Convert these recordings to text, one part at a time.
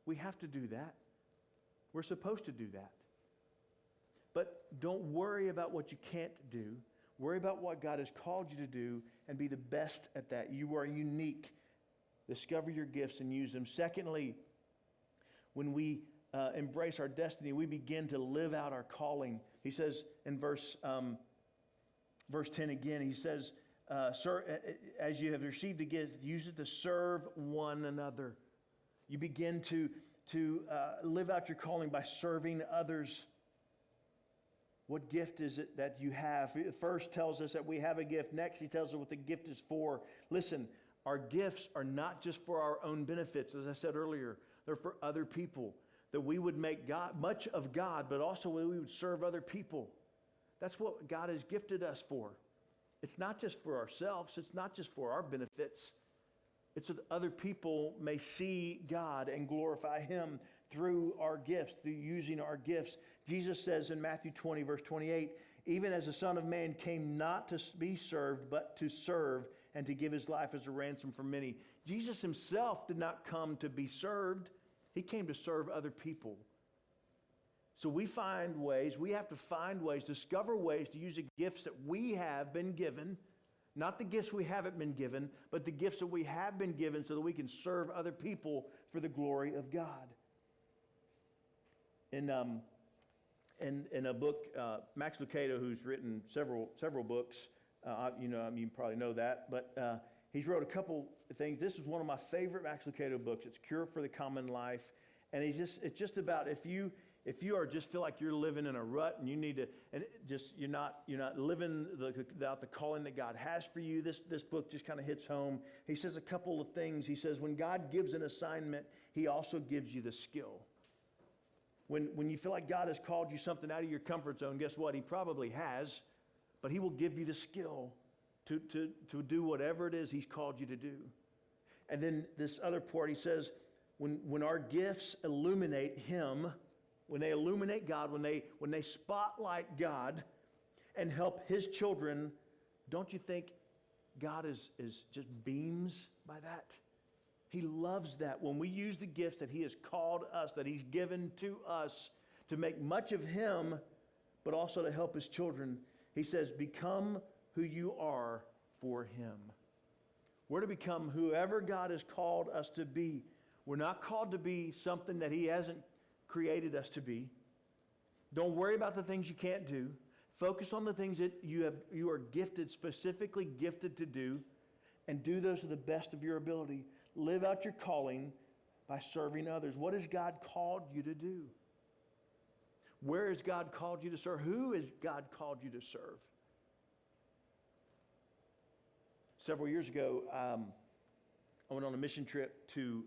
We have to do that. We're supposed to do that. But don't worry about what you can't do. Worry about what God has called you to do and be the best at that. You are unique. Discover your gifts and use them. Secondly, when we embrace our destiny, we begin to live out our calling. He says in verse 10 again, he says, "Sir, as you have received a gift, use it to serve one another." You begin to live out your calling by serving others. What gift is it that you have? First tells us that we have a gift. Next, he tells us what the gift is for. Listen, our gifts are not just for our own benefits, as I said earlier. They're for other people. That we would make God much of God, but also we would serve other people. That's what God has gifted us for. It's not just for ourselves. It's not just for our benefits. It's so that other people may see God and glorify Him through our gifts, through using our gifts. Jesus says in Matthew 20, verse 28, "Even as the Son of Man came not to be served, but to serve and to give His life as a ransom for many." Jesus Himself did not come to be served. He came to serve other people. So we have to find ways, discover ways to use the gifts that we have been given, not the gifts we haven't been given, but the gifts that we have been given so that we can serve other people for the glory of God. In a book, Max Lucado, who's written several books, you probably know that, but he's wrote a couple things. This is one of my favorite Max Lucado books. It's Cure for the Common Life, and it's just about if you are just feel like you're living in a rut and you need to, and you're not living without the calling that God has for you. This book just kind of hits home. He says a couple of things. He says when God gives an assignment, He also gives you the skill. When you feel like God has called you something out of your comfort zone, guess what? He probably has, but He will give you the skill to do whatever it is He's called you to do. And then this other part, he says, when our gifts illuminate Him, when they illuminate God, when they spotlight God and help His children, don't you think God is just beams by that? He loves that. When we use the gifts that He has called us, that He's given to us to make much of Him, but also to help His children, He says, become who you are for Him. We're to become whoever God has called us to be. We're not called to be something that He hasn't created us to be. Don't worry about the things you can't do. Focus on the things that you are specifically gifted to do, and do those to the best of your ability. Live out your calling by serving others. What has God called you to do? Where has God called you to serve? Who has God called you to serve? Several years ago, I went on a mission trip to,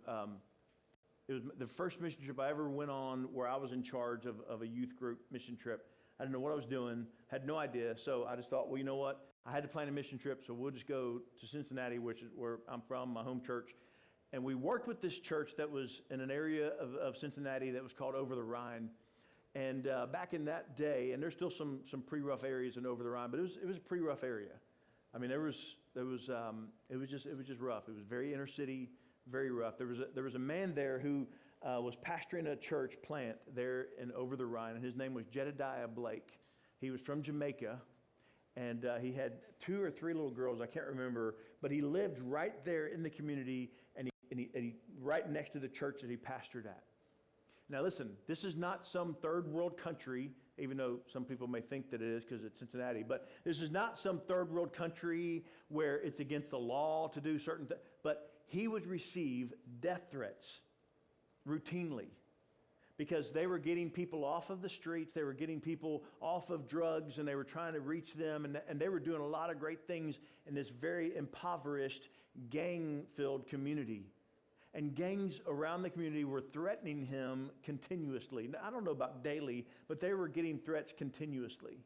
it was the first mission trip I ever went on where I was in charge of a youth group mission trip. I didn't know what I was doing, had no idea, so I just thought, well, you know what? I had to plan a mission trip, so we'll just go to Cincinnati, which is where I'm from, my home church. And we worked with this church that was in an area of Cincinnati that was called Over the Rhine. And back in that day, and there's still some pretty rough areas in Over the Rhine, but it was a pretty rough area. I mean, it was just rough. It was very inner city, very rough. There was a man there who was pastoring a church plant there in Over the Rhine, and his name was Jedediah Blake. He was from Jamaica, and he had 2 or 3 little girls, I can't remember, but he lived right there in the community, and he right next to the church that he pastored at. Now listen, this is not some third world country, even though some people may think that it is because it's Cincinnati, but this is not some third world country where it's against the law to do certain things, but he would receive death threats routinely because they were getting people off of the streets, they were getting people off of drugs, and they were trying to reach them, and they were doing a lot of great things in this very impoverished, gang-filled community. And gangs around the community were threatening him continuously. Now, I don't know about daily, but they were getting threats continuously.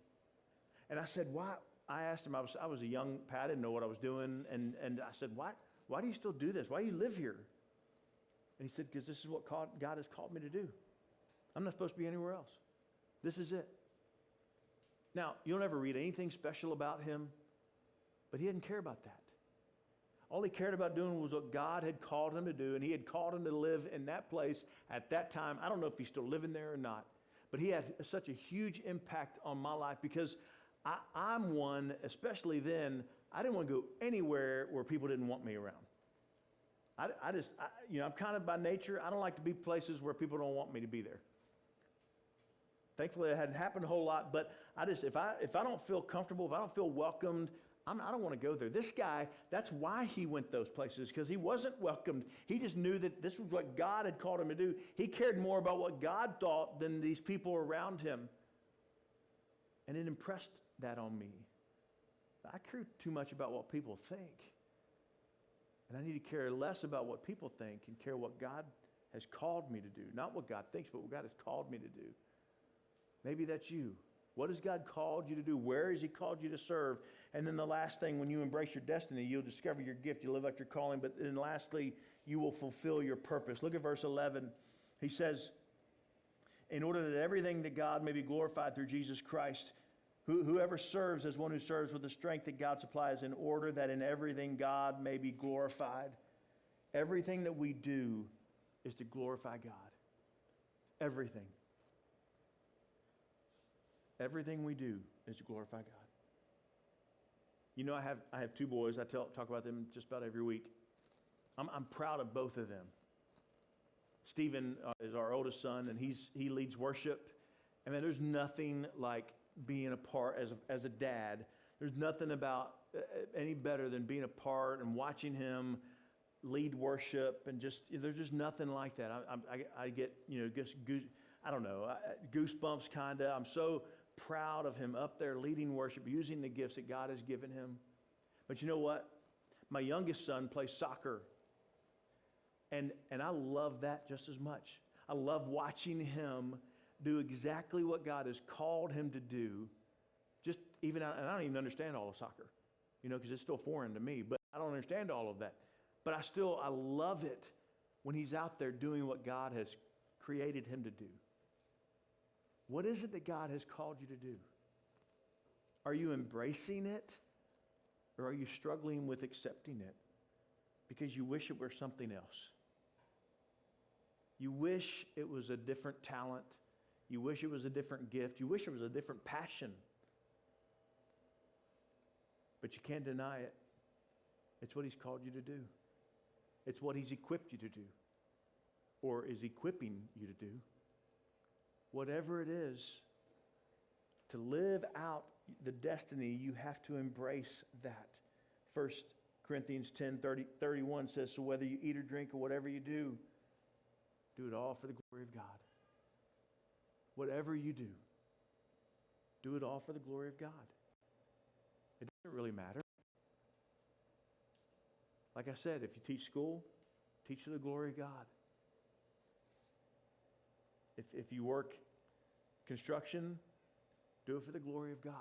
And I said, why? I asked him, I was a young Pat, I didn't know what I was doing, and I said, why do you still do this? Why do you live here? And he said, because this is what God has called me to do. I'm not supposed to be anywhere else. This is it. Now, you'll never read anything special about him, but he didn't care about that. All he cared about doing was what God had called him to do, and he had called him to live in that place at that time. I don't know if he's still living there or not, but he had such a huge impact on my life because I'm one, especially then, I didn't want to go anywhere where people didn't want me around. I'm kind of by nature, I don't like to be places where people don't want me to be there. Thankfully, it hadn't happened a whole lot, but if I don't feel comfortable, if I don't feel welcomed, I don't want to go there. This guy, that's why he went those places, because he wasn't welcomed. He just knew that this was what God had called him to do. He cared more about what God thought than these people around him. And it impressed that on me. I care too much about what people think. And I need to care less about what people think and care what God has called me to do. Not what God thinks, but what God has called me to do. Maybe that's you. What has God called you to do? Where has he called you to serve? And then the last thing, when you embrace your destiny, you'll discover your gift. You'll live out your calling. But then lastly, you will fulfill your purpose. Look at verse 11. He says, in order that everything that God may be glorified through Jesus Christ, whoever serves as one who serves with the strength that God supplies, in order that in everything God may be glorified. Everything that we do is to glorify God. Everything. Everything we do is to glorify God. You know, I have two boys. I talk about them just about every week. I'm proud of both of them. Stephen is our oldest son, and he leads worship. I mean, there's nothing like being a part as a dad. There's nothing about any better than being a part and watching him lead worship, and there's just nothing like that. I get goosebumps kind of. I'm so proud of him up there leading worship, using the gifts that God has given him. But you know what? My youngest son plays soccer, and I love that just as much. I love watching him do exactly what God has called him to do. And I don't even understand all of soccer, because it's still foreign to me. But I don't understand all of that. But I love it when he's out there doing what God has created him to do. What is it that God has called you to do? Are you embracing it, or are you struggling with accepting it because you wish it were something else? You wish it was a different talent. You wish it was a different gift. You wish it was a different passion. But you can't deny it. It's what he's called you to do. It's what he's equipped you to do, or is equipping you to do. Whatever it is, to live out the destiny, you have to embrace that. 1 Corinthians 10:31 says, so whether you eat or drink or whatever you do it all for the glory of God. Whatever you do it all for the glory of God. It doesn't really matter. Like I said, if you teach school, teach for the glory of God. If you work construction, do it for the glory of God.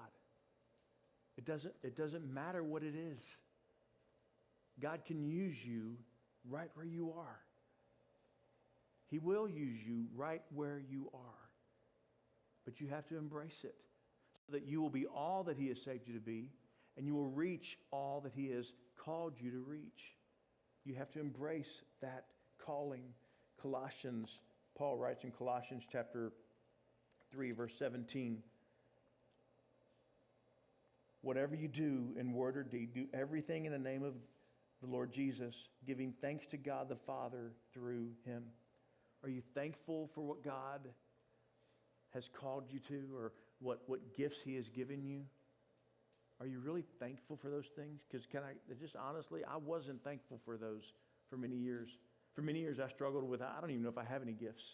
It doesn't matter what it is. God can use you right where you are. He will use you right where you are. But you have to embrace it so that you will be all that he has saved you to be, and you will reach all that he has called you to reach. You have to embrace that calling. Paul writes in Colossians chapter 3, verse 17, whatever you do in word or deed, do everything in the name of the Lord Jesus, giving thanks to God the Father through him. Are you thankful for what God has called you to, or what gifts he has given you? Are you really thankful for those things? Because honestly, I wasn't thankful for those for many years. For many years, I struggled with, I don't even know if I have any gifts.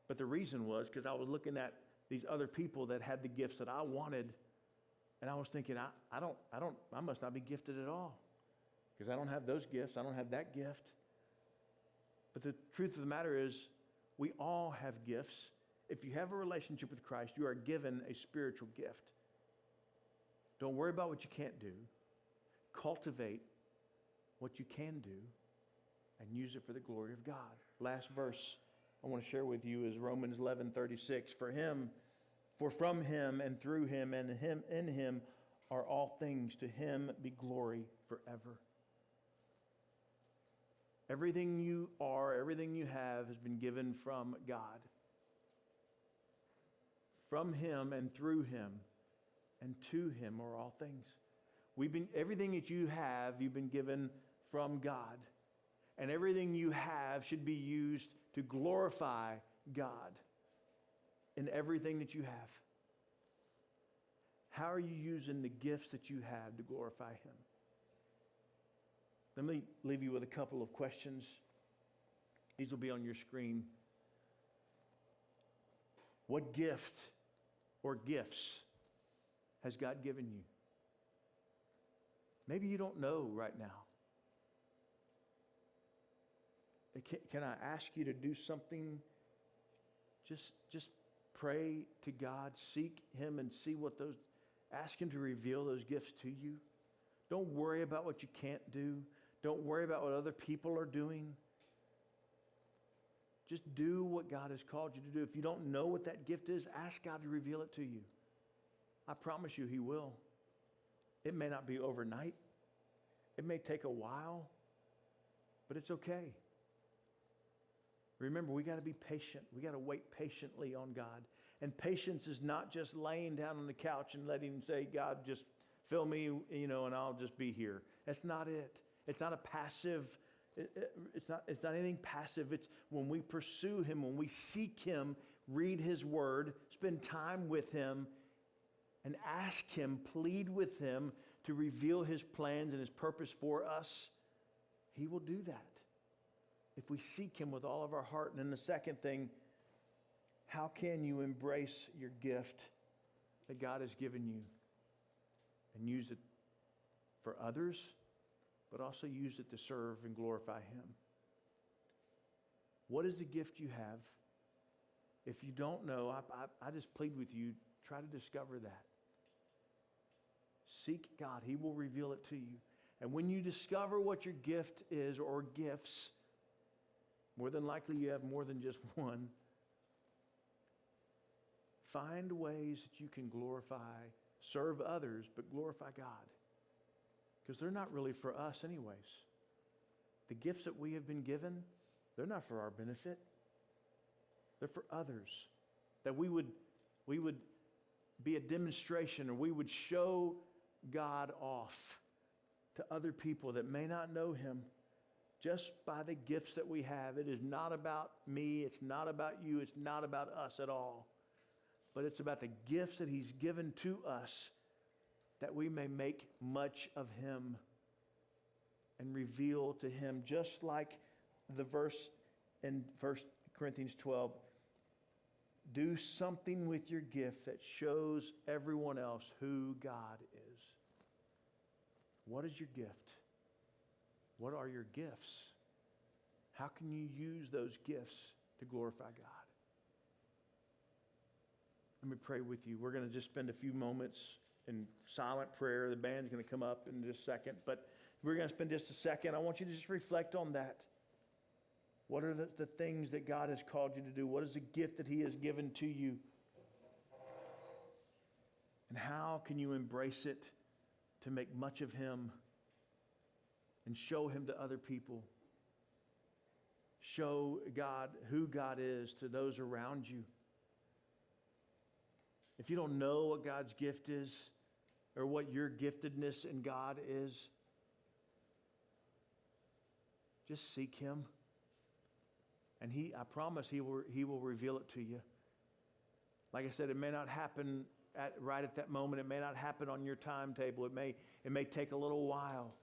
But the reason was because I was looking at these other people that had the gifts that I wanted, and I was thinking, I must not be gifted at all, because I don't have those gifts. I don't have that gift. But the truth of the matter is, we all have gifts. If you have a relationship with Christ, you are given a spiritual gift. Don't worry about what you can't do. Cultivate what you can do and use it for the glory of God. Last verse I want to share with you is Romans 11:36. For from him and through him and in him are all things. To him be glory forever. Everything you are, everything you have has been given from God. From Him and through Him and to Him are all things. Everything that you have, you've been given from God. And everything you have should be used to glorify God in everything that you have. How are you using the gifts that you have to glorify Him? Let me leave you with a couple of questions. These will be on your screen. What gift or gifts has God given you? Maybe you don't know right now. Can I ask you to do something? Just pray to God, seek Him and see what those, ask Him to reveal those gifts to you. Don't worry about what you can't do. Don't worry about what other people are doing. Just do what God has called you to do. If you don't know what that gift is, ask God to reveal it to you. I promise you He will. It may not be overnight. It may take a while, but it's okay. Remember, we got to be patient. We got to wait patiently on God. And patience is not just laying down on the couch and letting Him say, God, just fill me, and I'll just be here. That's not it. It's not a passive, it's not anything passive. It's when we pursue Him, when we seek Him, read His Word, spend time with Him, and ask Him, plead with Him to reveal His plans and His purpose for us, He will do that. If we seek Him with all of our heart. And then the second thing, how can you embrace your gift that God has given you and use it for others, but also use it to serve and glorify Him? What is the gift you have? If you don't know, I just plead with you, try to discover that. Seek God. He will reveal it to you. And when you discover what your gift is or gifts, more than likely you have more than just one, find ways that you can serve others, but glorify God. Because they're not really for us anyways. The gifts that we have been given, they're not for our benefit. They're for others. That we would be a demonstration, or we would show God off to other people that may not know Him just by the gifts that we have. It is not about me. It's not about you. It's not about us at all. But it's about the gifts that He's given to us, that we may make much of Him and reveal to Him, just like the verse in 1 Corinthians 12. Do something with your gift that shows everyone else who God is. What is your gift? What are your gifts? How can you use those gifts to glorify God? Let me pray with you. We're going to just spend a few moments in silent prayer. The band's going to come up in just a second, but we're going to spend just a second. I want you to just reflect on that. What are the things that God has called you to do? What is the gift that He has given to you? And how can you embrace it to make much of Him and show Him to other people? Show God who God is to those around you. If you don't know what God's gift is or what your giftedness in God is, just seek Him. And I promise He will reveal it to you. Like I said, it may not happen right at that moment. It may not happen on your timetable. It may take a little while.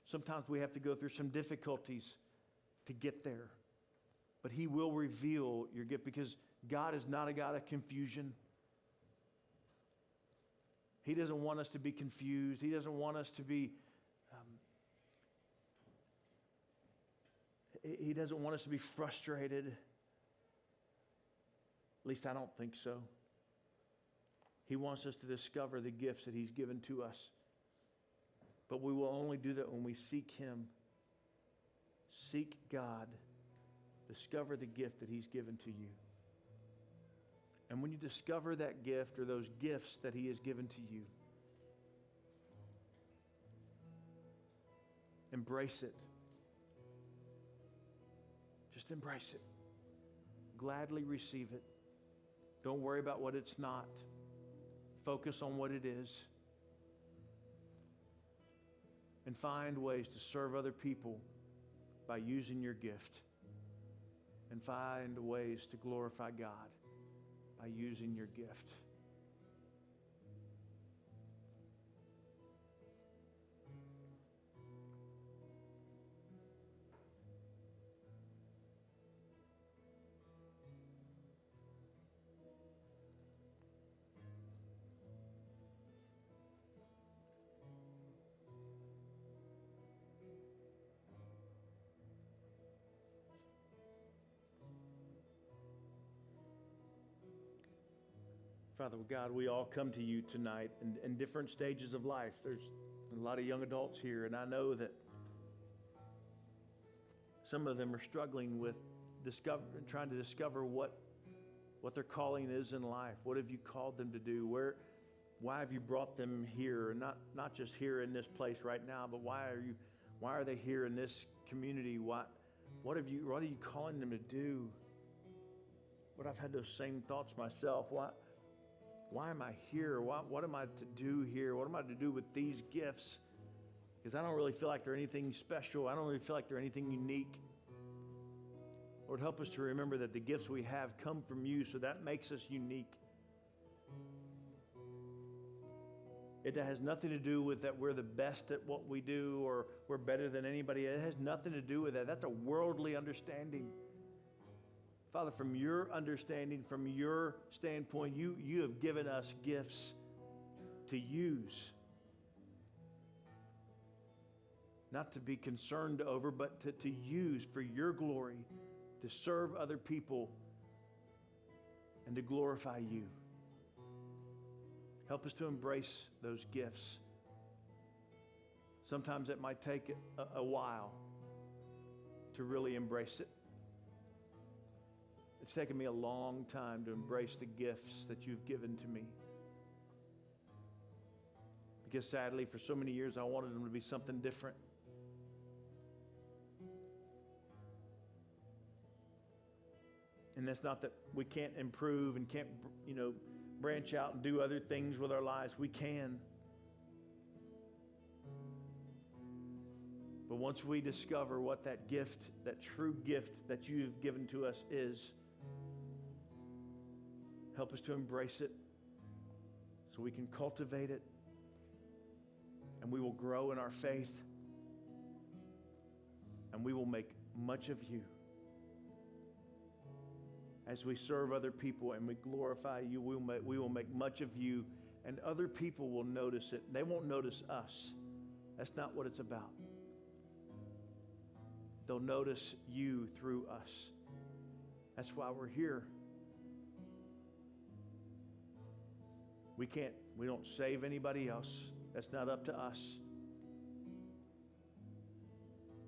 Sometimes we have to go through some difficulties to get there. But He will reveal your gift, because God is not a God of confusion. He doesn't want us to be confused. He doesn't want us to be He doesn't want us to be frustrated. At least I don't think so. He wants us to discover the gifts that He's given to us. But we will only do that when we seek Him. Seek God. Discover the gift that He's given to you. And when you discover that gift, or those gifts that He has given to you, Embrace it. Just embrace it. Gladly receive it. Don't worry about what it's not. Focus on what it is. And find ways to serve other people by using your gift. And find ways to glorify God by using your gift. Father God, we all come to you tonight in different stages of life. There's a lot of young adults here, and I know that some of them are struggling with trying to discover what their calling is in life. What have you called them to do? Why have you brought them here? And not just here in this place right now, but why are they here in this community? What are you calling them to do? I've had those same thoughts myself. Why am I here? What am I to do here? What am I to do with these gifts? Because I don't really feel like they're anything special. I don't really feel like they're anything unique. Lord, help us to remember that the gifts we have come from you, so that makes us unique. It has nothing to do with that we're the best at what we do or we're better than anybody. It has nothing to do with that. That's a worldly understanding. Father, from your understanding, from your standpoint, you have given us gifts to use. Not to be concerned over, but to use for your glory, to serve other people, and to glorify you. Help us to embrace those gifts. Sometimes it might take a while to really embrace it. It's taken me a long time to embrace the gifts that you've given to me. Because sadly, for so many years, I wanted them to be something different. And that's not that we can't improve and can't, branch out and do other things with our lives. We can. But once we discover what that gift, that true gift that you've given to us is, help us to embrace it so we can cultivate it, and we will grow in our faith, and we will make much of you. As we serve other people and we glorify you, we will make much of you, and other people will notice it. They won't notice us. That's not what it's about. They'll notice you through us. That's why we're here. We don't save anybody else. That's not up to us.